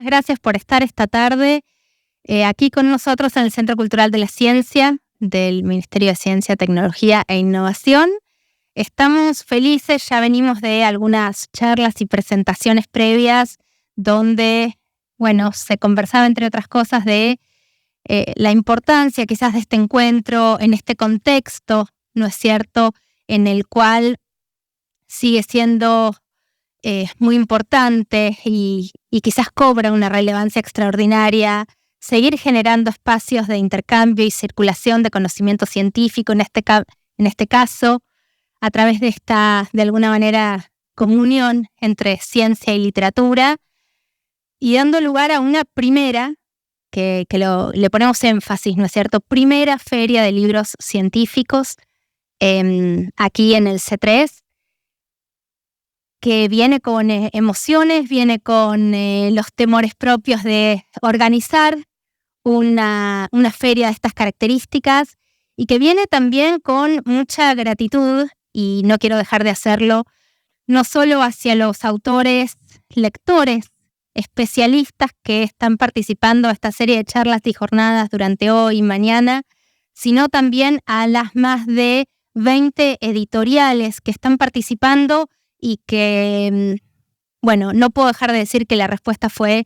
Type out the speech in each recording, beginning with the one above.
Gracias por estar esta tarde aquí con nosotros en el Centro Cultural de la Ciencia del Ministerio de Ciencia, Tecnología e Innovación. Estamos felices, ya venimos de algunas charlas y presentaciones previas donde, se conversaba entre otras cosas de la importancia quizás de este encuentro en este contexto, ¿no es cierto?, en el cual sigue siendo muy importante y quizás cobra una relevancia extraordinaria seguir generando espacios de intercambio y circulación de conocimiento científico, en este caso, a través de esta, de alguna manera, comunión entre ciencia y literatura, y dando lugar a una primera, que le ponemos énfasis, ¿no es cierto?, primera feria de libros científicos aquí en el C3, que viene con emociones, viene con los temores propios de organizar una feria de estas características y que viene también con mucha gratitud, y no quiero dejar de hacerlo, no solo hacia los autores, lectores, especialistas que están participando en esta serie de charlas y jornadas durante hoy y mañana, sino también a las más de 20 editoriales que están participando y que, no puedo dejar de decir que la respuesta fue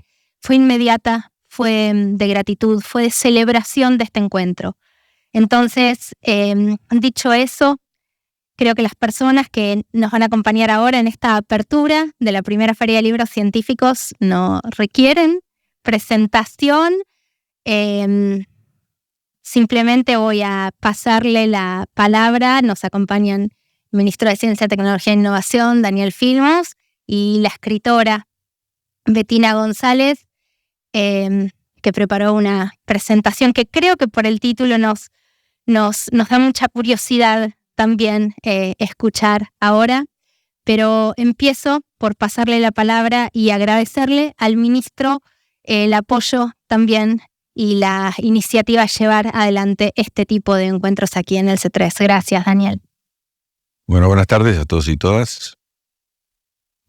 inmediata, fue de gratitud, fue de celebración de este encuentro. Entonces, dicho eso, creo que las personas que nos van a acompañar ahora en esta apertura de la primera Feria de Libros Científicos no requieren presentación. Simplemente voy a pasarle la palabra. Nos acompañan el ministro de Ciencia, Tecnología e Innovación, Daniel Filmus, y la escritora Bettina González, que preparó una presentación que creo que por el título nos da mucha curiosidad también escuchar ahora. Pero empiezo por pasarle la palabra y agradecerle al ministro el apoyo también y la iniciativa a llevar adelante este tipo de encuentros aquí en el C3. Gracias, Daniel. Bueno, buenas tardes a todos y todas.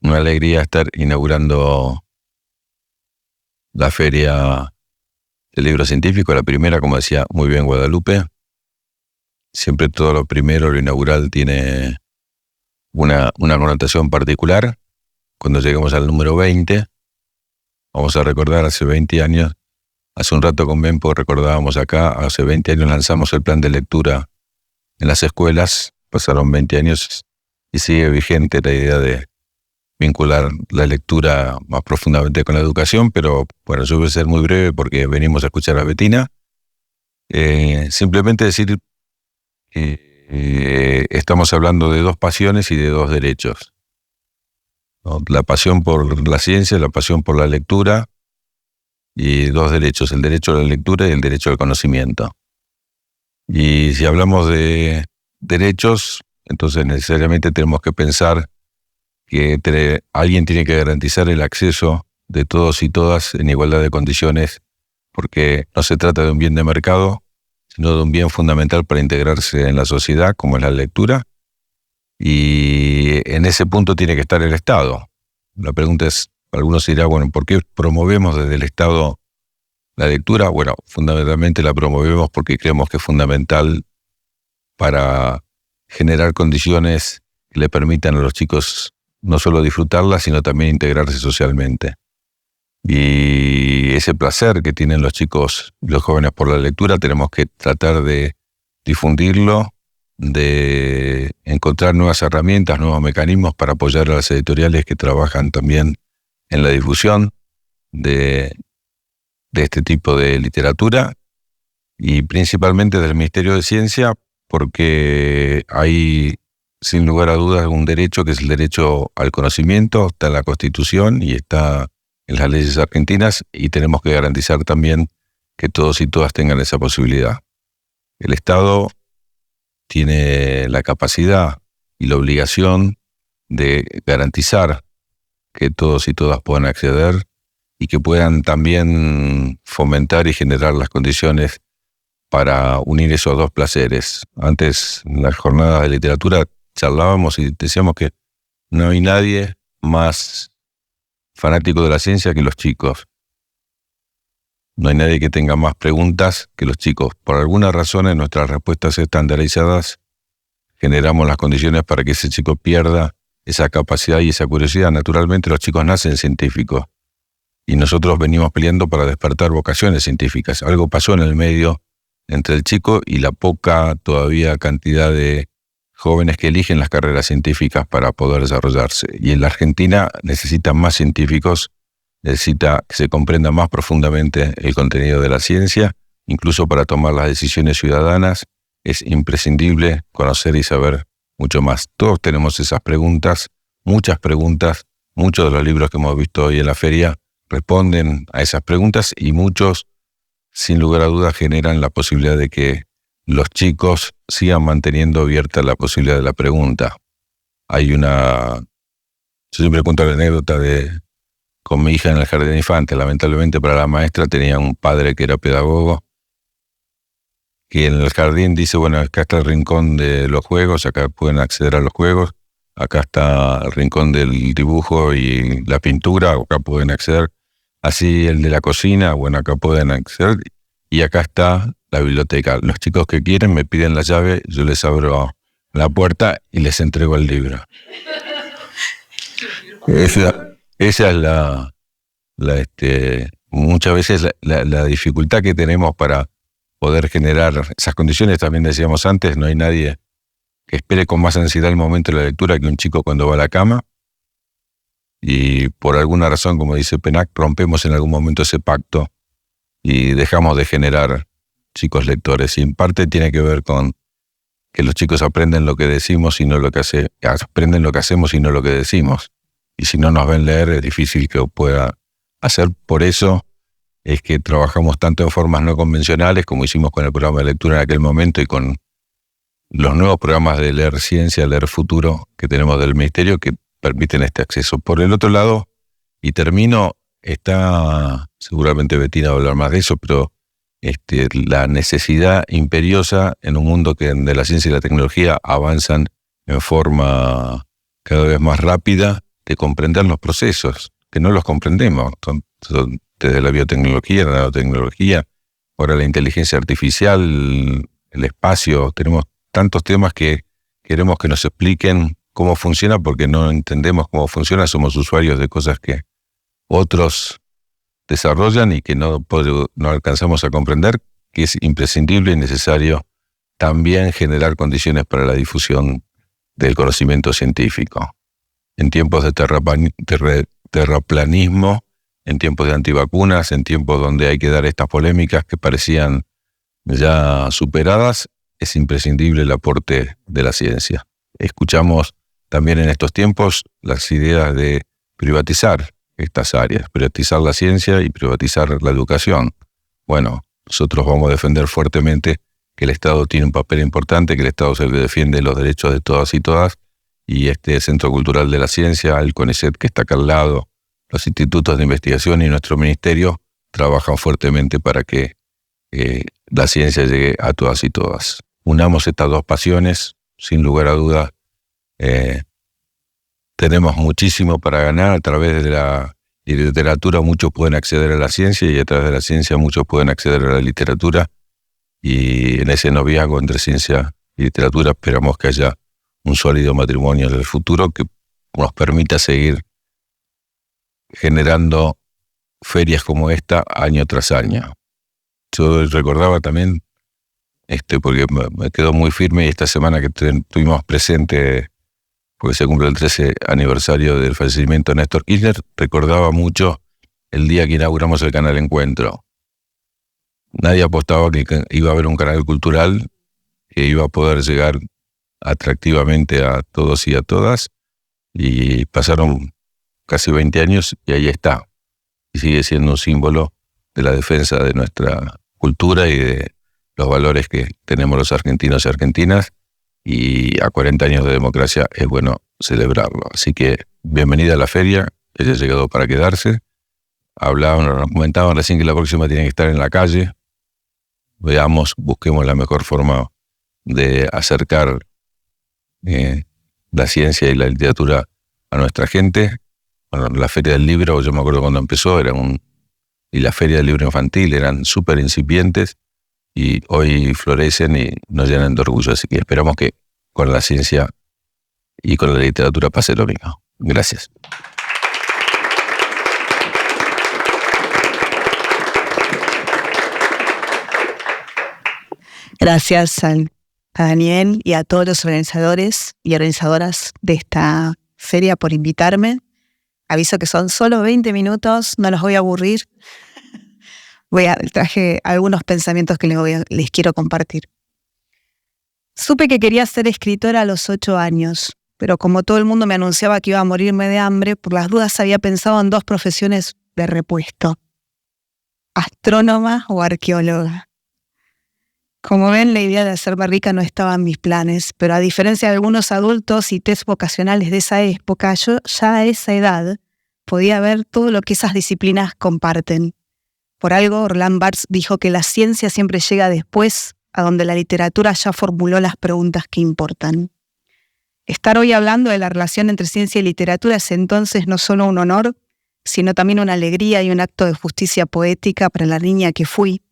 Una alegría estar inaugurando la Feria del Libro Científico, la primera, como decía muy bien Guadalupe. Siempre todo lo primero, lo inaugural, tiene una connotación particular. Cuando lleguemos al número 20, vamos a recordar hace 20 años, hace un rato con Mempo recordábamos acá, hace 20 años lanzamos el plan de lectura en las escuelas, pasaron 20 años y sigue vigente la idea de vincular la lectura más profundamente con la educación, pero bueno, yo voy a ser muy breve porque venimos a escuchar a Bettina. Simplemente decir que estamos hablando de dos pasiones y de dos derechos, ¿no? La pasión por la ciencia, la pasión por la lectura, y dos derechos, el derecho a la lectura y el derecho al conocimiento. Y si hablamos de derechos, entonces necesariamente tenemos que pensar que alguien tiene que garantizar el acceso de todos y todas en igualdad de condiciones, porque no se trata de un bien de mercado, sino de un bien fundamental para integrarse en la sociedad, como es la lectura, y en ese punto tiene que estar el Estado. La pregunta es, algunos dirán, ¿por qué promovemos desde el Estado la lectura? Bueno, fundamentalmente la promovemos porque creemos que es fundamental para generar condiciones que le permitan a los chicos no solo disfrutarla, sino también integrarse socialmente. Y ese placer que tienen los chicos y los jóvenes por la lectura tenemos que tratar de difundirlo, de encontrar nuevas herramientas, nuevos mecanismos para apoyar a las editoriales que trabajan también en la difusión de este tipo de literatura, y principalmente del Ministerio de Ciencia, porque hay, sin lugar a dudas, un derecho que es el derecho al conocimiento, está en la Constitución y está en las leyes argentinas, y tenemos que garantizar también que todos y todas tengan esa posibilidad. El Estado tiene la capacidad y la obligación de garantizar que todos y todas puedan acceder y que puedan también fomentar y generar las condiciones para unir esos dos placeres. Antes, en las jornadas de literatura, charlábamos y decíamos que no hay nadie más fanático de la ciencia que los chicos. No hay nadie que tenga más preguntas que los chicos. Por alguna razón, en nuestras respuestas estandarizadas, generamos las condiciones para que ese chico pierda esa capacidad y esa curiosidad. Naturalmente, los chicos nacen científicos y nosotros venimos peleando para despertar vocaciones científicas. Algo pasó en el medio entre el chico y la poca todavía cantidad de jóvenes que eligen las carreras científicas para poder desarrollarse. Y en la Argentina necesita más científicos, necesita que se comprenda más profundamente el contenido de la ciencia, incluso para tomar las decisiones ciudadanas. Es imprescindible conocer y saber mucho más. Todos tenemos esas preguntas, muchas preguntas. Muchos de los libros que hemos visto hoy en la feria responden a esas preguntas y muchos, sin lugar a dudas, generan la posibilidad de que los chicos sigan manteniendo abierta la posibilidad de la pregunta. Yo siempre cuento la anécdota con mi hija en el jardín de infantes. Lamentablemente para la maestra tenía un padre que era pedagogo, que en el jardín dice, bueno, acá está el rincón de los juegos, acá pueden acceder a los juegos, acá está el rincón del dibujo y la pintura, acá pueden acceder. Así el de la cocina, bueno, acá pueden acceder. Y acá está la biblioteca. Los chicos que quieren me piden la llave, yo les abro la puerta y les entrego el libro. Esa es muchas veces la dificultad que tenemos para poder generar esas condiciones. También decíamos antes, no hay nadie que espere con más ansiedad el momento de la lectura que un chico cuando va a la cama. Y por alguna razón, como dice Penac, rompemos en algún momento ese pacto y dejamos de generar chicos lectores. Y en parte tiene que ver con que los chicos aprenden lo que decimos y no lo que aprenden lo que hacemos y no lo que decimos. Y si no nos ven leer, es difícil que lo pueda hacer. Por eso es que trabajamos tanto en formas no convencionales, como hicimos con el programa de lectura en aquel momento y con los nuevos programas de Leer Ciencia, Leer Futuro que tenemos del Ministerio, que permiten este acceso. Por el otro lado, y termino, está, seguramente Bettina va a hablar más de eso, pero la necesidad imperiosa en un mundo de la ciencia y la tecnología avanzan en forma cada vez más rápida de comprender los procesos, que no los comprendemos. Son desde la biotecnología, la nanotecnología, ahora la inteligencia artificial, el espacio. Tenemos tantos temas que queremos que nos expliquen cómo funciona porque no entendemos cómo funciona. Somos usuarios de cosas que otros desarrollan y que no alcanzamos a comprender, que es imprescindible y necesario también generar condiciones para la difusión del conocimiento científico. En tiempos de terraplanismo, en tiempos de antivacunas, en tiempos donde hay que dar estas polémicas que parecían ya superadas, es imprescindible el aporte de la ciencia. Escuchamos también en estos tiempos las ideas de privatizar estas áreas, privatizar la ciencia y privatizar la educación. Bueno, nosotros vamos a defender fuertemente que el Estado tiene un papel importante, que el Estado se defiende los derechos de todas y todas, y este Centro Cultural de la Ciencia, el CONICET, que está acá al lado, los institutos de investigación y nuestro ministerio trabajan fuertemente para que la ciencia llegue a todas y todas. Unamos estas dos pasiones, sin lugar a dudas. Tenemos muchísimo para ganar. A través de la literatura muchos pueden acceder a la ciencia y a través de la ciencia muchos pueden acceder a la literatura. Y en ese noviazgo entre ciencia y literatura esperamos que haya un sólido matrimonio en el futuro que nos permita seguir generando ferias como esta año tras año. Yo recordaba también, porque me quedó muy firme, y esta semana que estuvimos presentes, porque se cumple el 13 aniversario del fallecimiento de Néstor Kirchner, recordaba mucho el día que inauguramos el canal Encuentro. Nadie apostaba que iba a haber un canal cultural que iba a poder llegar atractivamente a todos y a todas, y pasaron casi 20 años y ahí está. Y sigue siendo un símbolo de la defensa de nuestra cultura y de los valores que tenemos los argentinos y argentinas, y a 40 años de democracia es bueno celebrarlo. Así que bienvenida a la feria, ella ha llegado para quedarse. Nos comentaban recién que la próxima tiene que estar en la calle. Veamos, busquemos la mejor forma de acercar la ciencia y la literatura a nuestra gente. Bueno, la Feria del Libro, yo me acuerdo cuando empezó, era un y la Feria del Libro Infantil eran súper incipientes y hoy florecen y nos llenan de orgullo. Así que esperamos que con la ciencia y con la literatura pase lo mismo. Gracias. Gracias a Daniel y a todos los organizadores y organizadoras de esta feria por invitarme. Aviso que son solo 20 minutos, no los voy a aburrir. Traje algunos pensamientos que les quiero compartir. Supe que quería ser escritora a los 8 años, pero como todo el mundo me anunciaba que iba a morirme de hambre, por las dudas había pensado en 2 profesiones de repuesto: astrónoma o arqueóloga. Como ven, la idea de hacerme rica no estaba en mis planes, pero a diferencia de algunos adultos y test vocacionales de esa época, yo ya a esa edad podía ver todo lo que esas disciplinas comparten. Por algo, Roland Barthes dijo que la ciencia siempre llega después, a donde la literatura ya formuló las preguntas que importan. Estar hoy hablando de la relación entre ciencia y literatura es entonces no solo un honor, sino también una alegría y un acto de justicia poética para la niña que fui,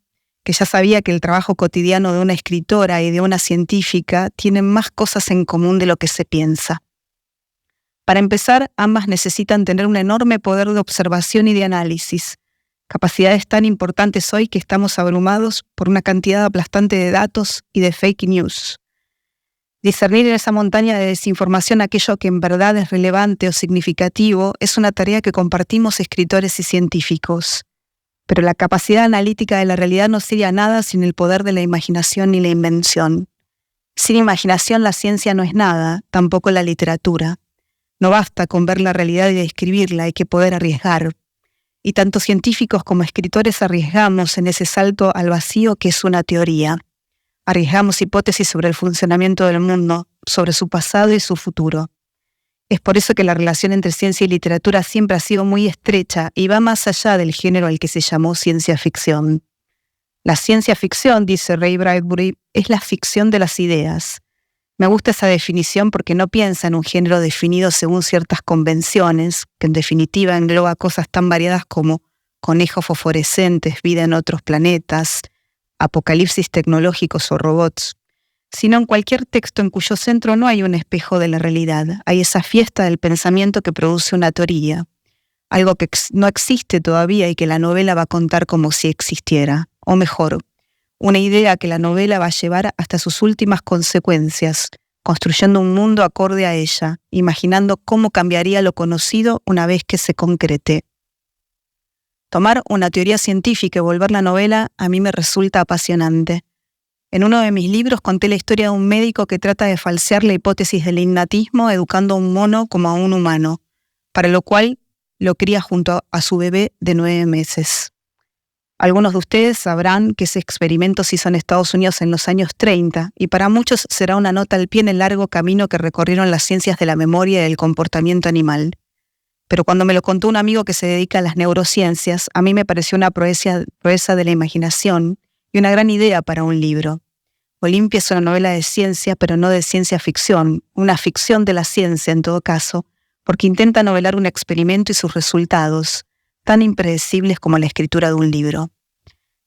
que ya sabía que el trabajo cotidiano de una escritora y de una científica tienen más cosas en común de lo que se piensa. Para empezar, ambas necesitan tener un enorme poder de observación y de análisis, capacidades tan importantes hoy que estamos abrumados por una cantidad aplastante de datos y de fake news. Discernir en esa montaña de desinformación aquello que en verdad es relevante o significativo es una tarea que compartimos escritores y científicos. Pero la capacidad analítica de la realidad no sería nada sin el poder de la imaginación y la invención. Sin imaginación la ciencia no es nada, tampoco la literatura. No basta con ver la realidad y describirla, hay que poder arriesgar. Y tanto científicos como escritores arriesgamos en ese salto al vacío que es una teoría. Arriesgamos hipótesis sobre el funcionamiento del mundo, sobre su pasado y su futuro. Es por eso que la relación entre ciencia y literatura siempre ha sido muy estrecha y va más allá del género al que se llamó ciencia ficción. La ciencia ficción, dice Ray Bradbury, es la ficción de las ideas. Me gusta esa definición porque no piensa en un género definido según ciertas convenciones, que en definitiva engloba cosas tan variadas como conejos fosforescentes, vida en otros planetas, apocalipsis tecnológicos o robots, sino en cualquier texto en cuyo centro no hay un espejo de la realidad, hay esa fiesta del pensamiento que produce una teoría, algo que no existe todavía y que la novela va a contar como si existiera, o mejor, una idea que la novela va a llevar hasta sus últimas consecuencias, construyendo un mundo acorde a ella, imaginando cómo cambiaría lo conocido una vez que se concrete. Tomar una teoría científica y volverla novela a mí me resulta apasionante. En uno de mis libros conté la historia de un médico que trata de falsear la hipótesis del innatismo educando a un mono como a un humano, para lo cual lo cría junto a su bebé de 9 meses. Algunos de ustedes sabrán que ese experimento se hizo en Estados Unidos en los años 30 y para muchos será una nota al pie en el largo camino que recorrieron las ciencias de la memoria y del comportamiento animal. Pero cuando me lo contó un amigo que se dedica a las neurociencias, a mí me pareció una proeza de la imaginación y una gran idea para un libro. Olimpia es una novela de ciencia, pero no de ciencia ficción, una ficción de la ciencia en todo caso, porque intenta novelar un experimento y sus resultados, tan impredecibles como la escritura de un libro.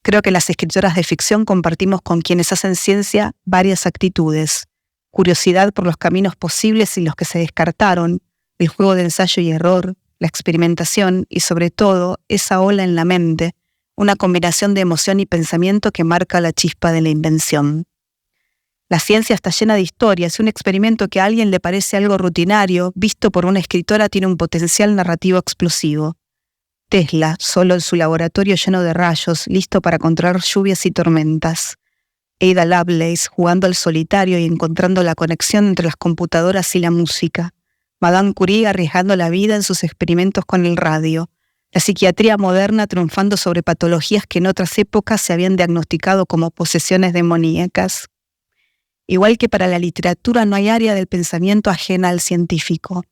Creo que las escritoras de ficción compartimos con quienes hacen ciencia varias actitudes: curiosidad por los caminos posibles y los que se descartaron, el juego de ensayo y error, la experimentación y sobre todo esa ola en la mente, una combinación de emoción y pensamiento que marca la chispa de la invención. La ciencia está llena de historias y un experimento que a alguien le parece algo rutinario, visto por una escritora, tiene un potencial narrativo explosivo. Tesla, solo en su laboratorio lleno de rayos, listo para controlar lluvias y tormentas. Ada Lovelace jugando al solitario y encontrando la conexión entre las computadoras y la música. Madame Curie arriesgando la vida en sus experimentos con el radio. La psiquiatría moderna triunfando sobre patologías que en otras épocas se habían diagnosticado como posesiones demoníacas. Igual que para la literatura no hay área del pensamiento ajena al científico.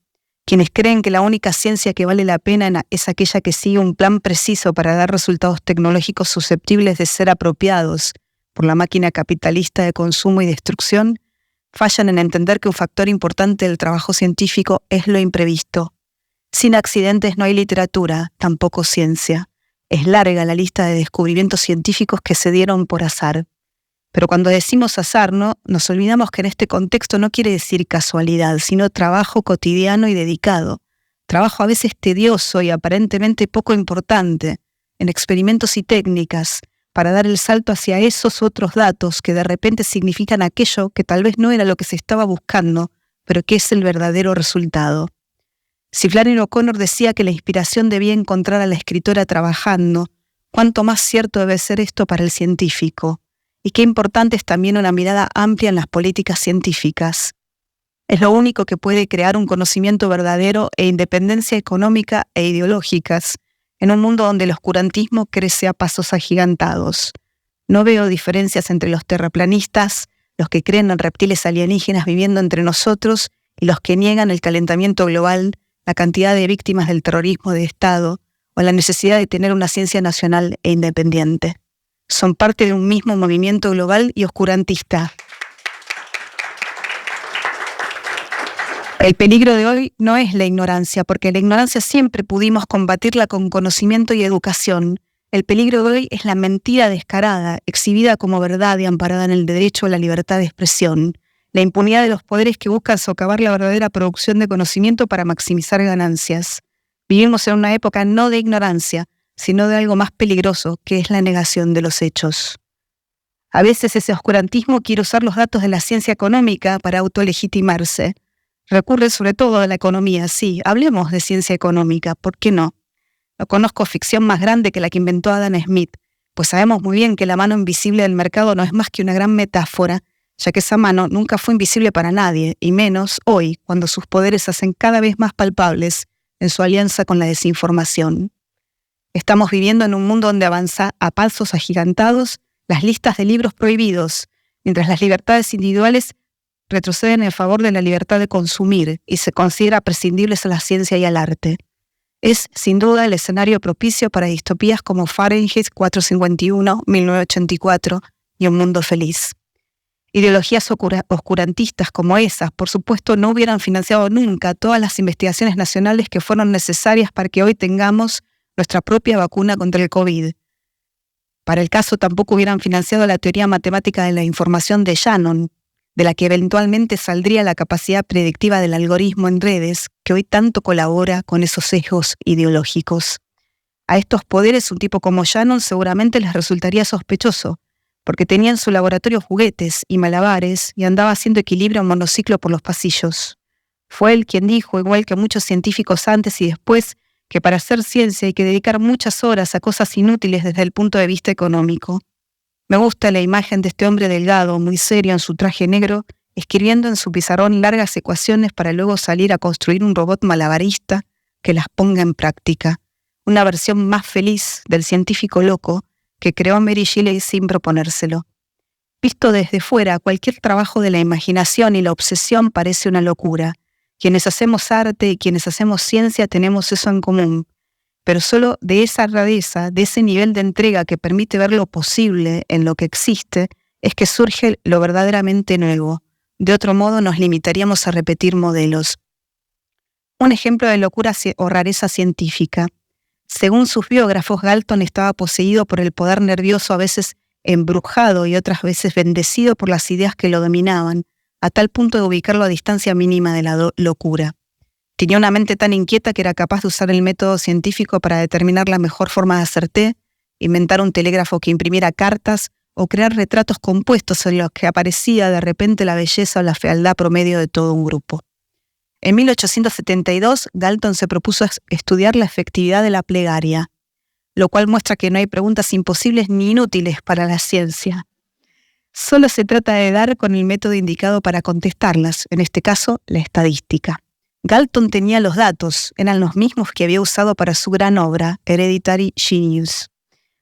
Quienes creen que la única ciencia que vale la pena es aquella que sigue un plan preciso para dar resultados tecnológicos susceptibles de ser apropiados por la máquina capitalista de consumo y destrucción, fallan en entender que un factor importante del trabajo científico es lo imprevisto. Sin accidentes no hay literatura, tampoco ciencia. Es larga la lista de descubrimientos científicos que se dieron por azar. Pero cuando decimos azar, ¿no? Nos olvidamos que en este contexto no quiere decir casualidad, sino trabajo cotidiano y dedicado. Trabajo a veces tedioso y aparentemente poco importante, en experimentos y técnicas, para dar el salto hacia esos otros datos que de repente significan aquello que tal vez no era lo que se estaba buscando, pero que es el verdadero resultado. Si Flannery O'Connor decía que la inspiración debía encontrar a la escritora trabajando, ¿cuánto más cierto debe ser esto para el científico? Y qué importante es también una mirada amplia en las políticas científicas. Es lo único que puede crear un conocimiento verdadero e independencia económica e ideológicas en un mundo donde el oscurantismo crece a pasos agigantados. No veo diferencias entre los terraplanistas, los que creen en reptiles alienígenas viviendo entre nosotros y los que niegan el calentamiento global, la cantidad de víctimas del terrorismo de Estado o la necesidad de tener una ciencia nacional e independiente. Son parte de un mismo movimiento global y oscurantista. El peligro de hoy no es la ignorancia, porque la ignorancia siempre pudimos combatirla con conocimiento y educación. El peligro de hoy es la mentira descarada, exhibida como verdad y amparada en el derecho a la libertad de expresión. La impunidad de los poderes que buscan socavar la verdadera producción de conocimiento para maximizar ganancias. Vivimos en una época no de ignorancia, sino de algo más peligroso, que es la negación de los hechos. A veces ese oscurantismo quiere usar los datos de la ciencia económica para autolegitimarse. Recurre sobre todo a la economía, sí, hablemos de ciencia económica, ¿por qué no? No conozco ficción más grande que la que inventó Adam Smith, pues sabemos muy bien que la mano invisible del mercado no es más que una gran metáfora, ya que esa mano nunca fue invisible para nadie, y menos hoy, cuando sus poderes se hacen cada vez más palpables en su alianza con la desinformación. Estamos viviendo en un mundo donde avanza a pasos agigantados las listas de libros prohibidos, mientras las libertades individuales retroceden en favor de la libertad de consumir y se considera prescindibles a la ciencia y al arte. Es, sin duda, el escenario propicio para distopías como Fahrenheit 451, 1984 y Un Mundo Feliz. Ideologías oscurantistas como esas, por supuesto, no hubieran financiado nunca todas las investigaciones nacionales que fueron necesarias para que hoy tengamos nuestra propia vacuna contra el COVID. Para el caso, tampoco hubieran financiado la teoría matemática de la información de Shannon, de la que eventualmente saldría la capacidad predictiva del algoritmo en redes, que hoy tanto colabora con esos sesgos ideológicos. A estos poderes, un tipo como Shannon seguramente les resultaría sospechoso, porque tenía en su laboratorio juguetes y malabares y andaba haciendo equilibrio en monociclo por los pasillos. Fue él quien dijo, igual que muchos científicos antes y después, que para hacer ciencia hay que dedicar muchas horas a cosas inútiles desde el punto de vista económico. Me gusta la imagen de este hombre delgado, muy serio en su traje negro, escribiendo en su pizarrón largas ecuaciones para luego salir a construir un robot malabarista que las ponga en práctica. Una versión más feliz del científico loco que creó Mary Shelley sin proponérselo. Visto desde fuera, cualquier trabajo de la imaginación y la obsesión parece una locura. Quienes hacemos arte y quienes hacemos ciencia tenemos eso en común, pero solo de esa rareza, de ese nivel de entrega que permite ver lo posible en lo que existe, es que surge lo verdaderamente nuevo. De otro modo nos limitaríamos a repetir modelos. Un ejemplo de locura o rareza científica. Según sus biógrafos, Galton estaba poseído por el poder nervioso, a veces embrujado y otras veces bendecido por las ideas que lo dominaban, a tal punto de ubicarlo a distancia mínima de la locura. Tenía una mente tan inquieta que era capaz de usar el método científico para determinar la mejor forma de hacer té, inventar un telégrafo que imprimiera cartas o crear retratos compuestos en los que aparecía de repente la belleza o la fealdad promedio de todo un grupo. En 1872, Galton se propuso estudiar la efectividad de la plegaria, lo cual muestra que no hay preguntas imposibles ni inútiles para la ciencia. Solo se trata de dar con el método indicado para contestarlas, en este caso, la estadística. Galton tenía los datos, eran los mismos que había usado para su gran obra, Hereditary Genius.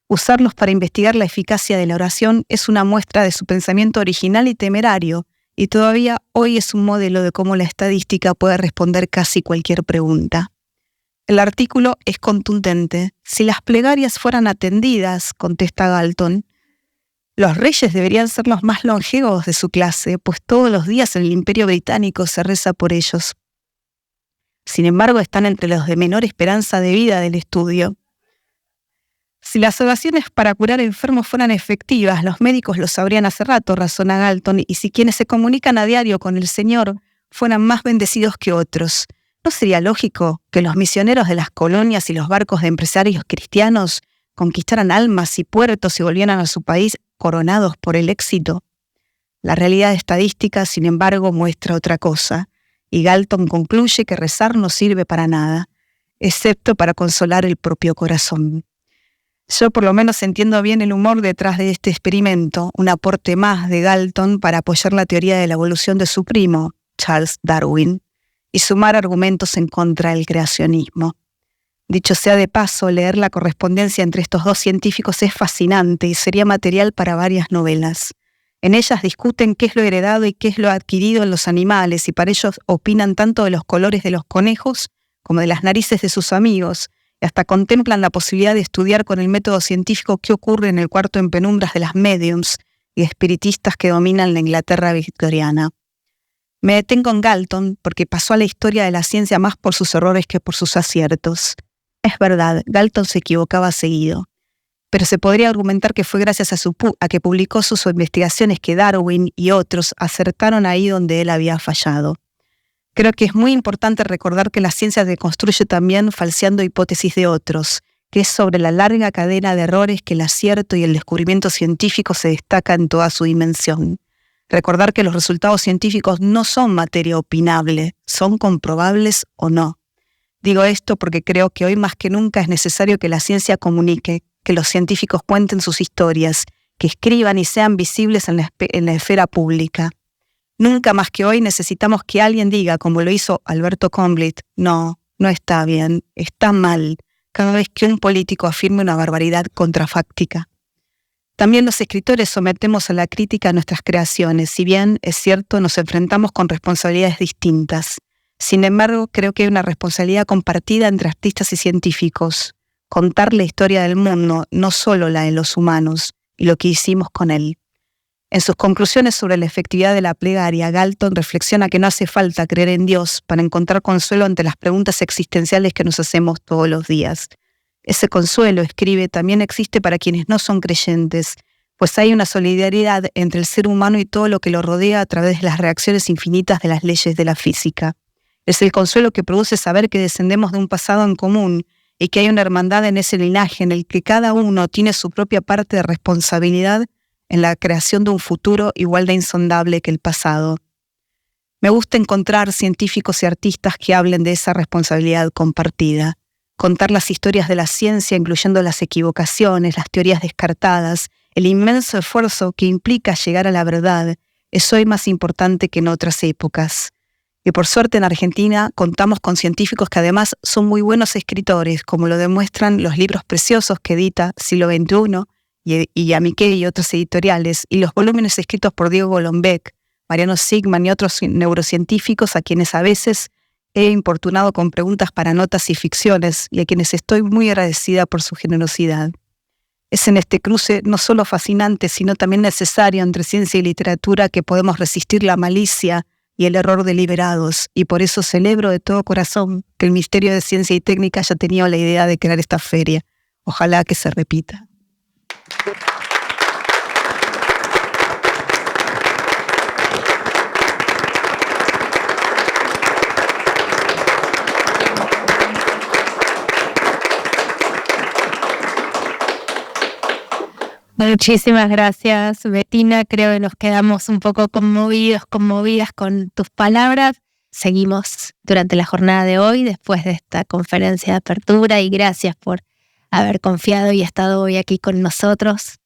Usarlos para investigar la eficacia de la oración es una muestra de su pensamiento original y temerario, y todavía hoy es un modelo de cómo la estadística puede responder casi cualquier pregunta. El artículo es contundente. Si las plegarias fueran atendidas, contesta Galton, los reyes deberían ser los más longevos de su clase, pues todos los días en el Imperio Británico se reza por ellos. Sin embargo, están entre los de menor esperanza de vida del estudio. Si las oraciones para curar enfermos fueran efectivas, los médicos lo sabrían hace rato, razona Galton, y si quienes se comunican a diario con el Señor fueran más bendecidos que otros, ¿no sería lógico que los misioneros de las colonias y los barcos de empresarios cristianos conquistaran almas y puertos y volvieran a su país coronados por el éxito? La realidad estadística, sin embargo, muestra otra cosa, y Galton concluye que rezar no sirve para nada, excepto para consolar el propio corazón. Yo por lo menos entiendo bien el humor detrás de este experimento, un aporte más de Galton para apoyar la teoría de la evolución de su primo, Charles Darwin, y sumar argumentos en contra del creacionismo. Dicho sea de paso, leer la correspondencia entre estos dos científicos es fascinante y sería material para varias novelas. En ellas discuten qué es lo heredado y qué es lo adquirido en los animales, y para ellos opinan tanto de los colores de los conejos como de las narices de sus amigos, y hasta contemplan la posibilidad de estudiar con el método científico qué ocurre en el cuarto en penumbras de las médiums y espiritistas que dominan la Inglaterra victoriana. Me detengo en Galton porque pasó a la historia de la ciencia más por sus errores que por sus aciertos. Es verdad, Galton se equivocaba seguido, pero se podría argumentar que fue gracias a que publicó sus investigaciones que Darwin y otros acertaron ahí donde él había fallado. Creo que es muy importante recordar que la ciencia se construye también falseando hipótesis de otros, que es sobre la larga cadena de errores que el acierto y el descubrimiento científico se destaca en toda su dimensión. Recordar que los resultados científicos no son materia opinable, son comprobables o no. Digo esto porque creo que hoy más que nunca es necesario que la ciencia comunique, que los científicos cuenten sus historias, que escriban y sean visibles en la esfera pública. Nunca más que hoy necesitamos que alguien diga, como lo hizo Alberto Conblit, no está bien, está mal, cada vez que un político afirme una barbaridad contrafáctica. También los escritores sometemos a la crítica nuestras creaciones, si bien, es cierto, nos enfrentamos con responsabilidades distintas. Sin embargo, creo que hay una responsabilidad compartida entre artistas y científicos, contar la historia del mundo, no solo la de los humanos, y lo que hicimos con él. En sus conclusiones sobre la efectividad de la plegaria, Galton reflexiona que no hace falta creer en Dios para encontrar consuelo ante las preguntas existenciales que nos hacemos todos los días. Ese consuelo, escribe, también existe para quienes no son creyentes, pues hay una solidaridad entre el ser humano y todo lo que lo rodea a través de las reacciones infinitas de las leyes de la física. Es el consuelo que produce saber que descendemos de un pasado en común y que hay una hermandad en ese linaje en el que cada uno tiene su propia parte de responsabilidad en la creación de un futuro igual de insondable que el pasado. Me gusta encontrar científicos y artistas que hablen de esa responsabilidad compartida, contar las historias de la ciencia, incluyendo las equivocaciones, las teorías descartadas, el inmenso esfuerzo que implica llegar a la verdad, es hoy más importante que en otras épocas. Y por suerte en Argentina contamos con científicos que además son muy buenos escritores, como lo demuestran los libros preciosos que edita Siglo XXI y Amiqué y otros editoriales, y los volúmenes escritos por Diego Golombek, Mariano Sigman y otros neurocientíficos a quienes a veces he importunado con preguntas para notas y ficciones y a quienes estoy muy agradecida por su generosidad. Es en este cruce no solo fascinante, sino también necesario entre ciencia y literatura que podemos resistir la malicia y el error deliberados, y por eso celebro de todo corazón que el Ministerio de Ciencia y Técnica haya tenido la idea de crear esta feria. Ojalá que se repita. Muchísimas gracias, Bettina. Creo que nos quedamos un poco conmovidas con tus palabras. Seguimos durante la jornada de hoy, después de esta conferencia de apertura, y gracias por haber confiado y estado hoy aquí con nosotros.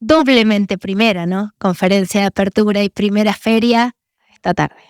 Doblemente primera, ¿no? Conferencia de apertura y primera feria esta tarde.